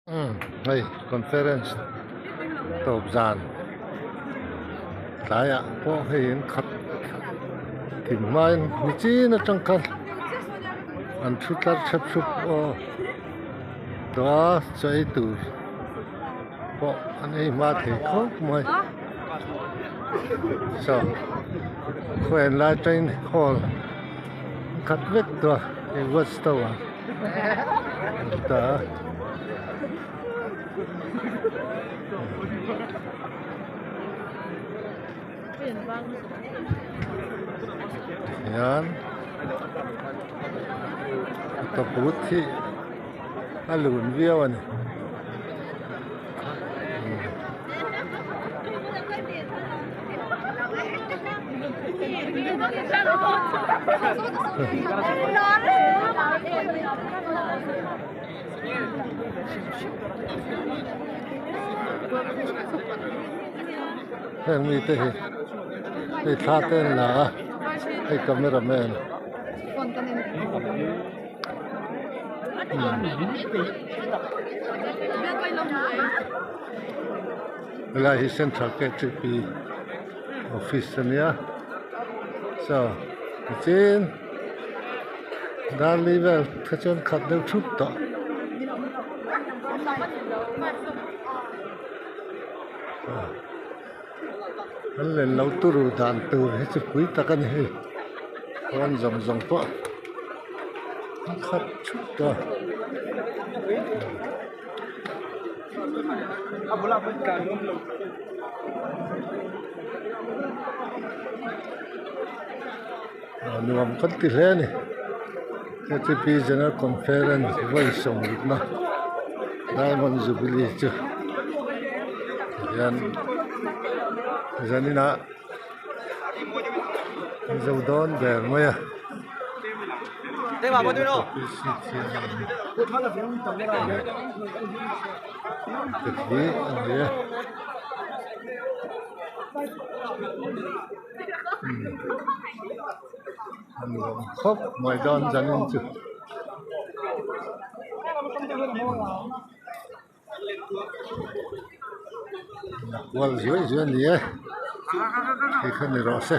Hey, conference top zan laya po hein khat kim main ni chi na tangkal an thutlar chap chup o da chai tu po an ei ma the kho mai so khuen la train hall khat vek to e was to ta yan kaput hi alun viawan Heng mi te hi ei tha ten la ei cameraman la hi central KTP office ania so chin dan level thachon khat deu thup to anh lên lâu tu rồi đàn từ hết chụp quý ta cái này con rồng rồng to khát chút to nuam kan ti hle ni KTP General Conference vai som na Diamond Jubilee chu yan Janina Zaudon der maya Đây vào tôi đâu? khóc ngoài đòn Janin chứ wal dưới dưới này thì không được rồi sẽ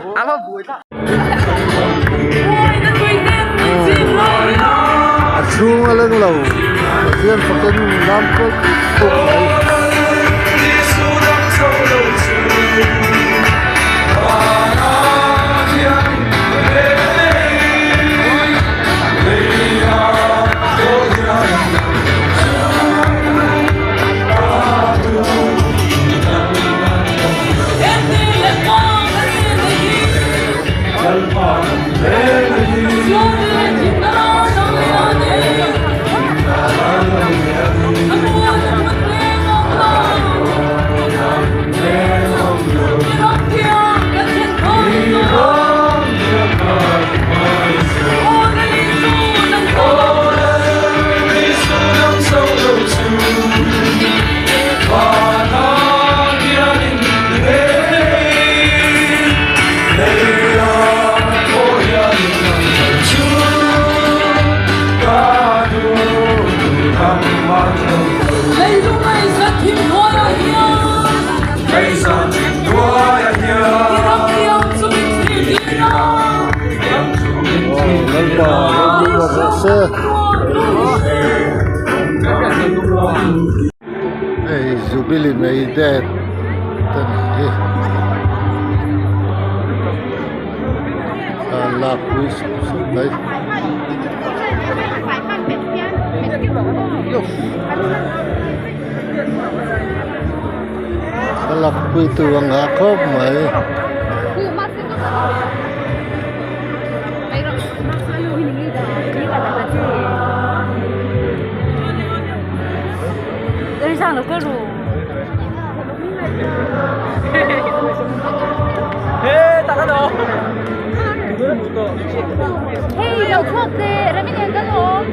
xuống lên lầu tiên phải tên nam quốc Hey, Jubilee made that. La quiz, đấy. La quiz từ ngã khớp mày.上了各种。Hey, tak ada. Hey, đậu thuốc kìa, ra bên này cái lỗ.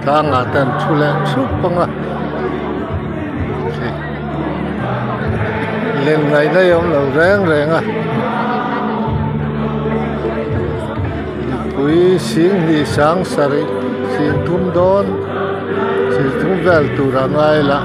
Ta ngã tên chú lệ chút bằng à. Lên này đây ông lầu rèn rèn à. tui sing ni sang sari sing thum don sing thum vel tu ra ngai la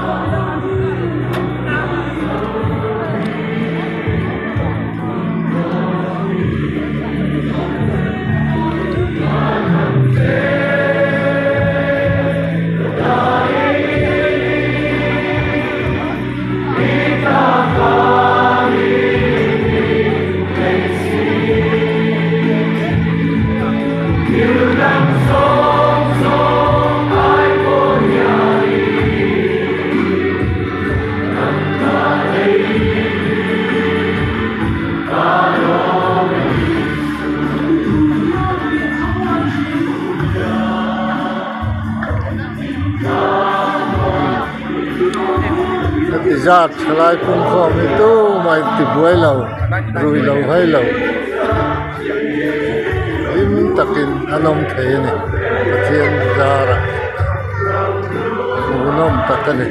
giặt lại cùng khom itu mai ti buai lau rui lau hai lau im takin anom the ni pathian zara unom takani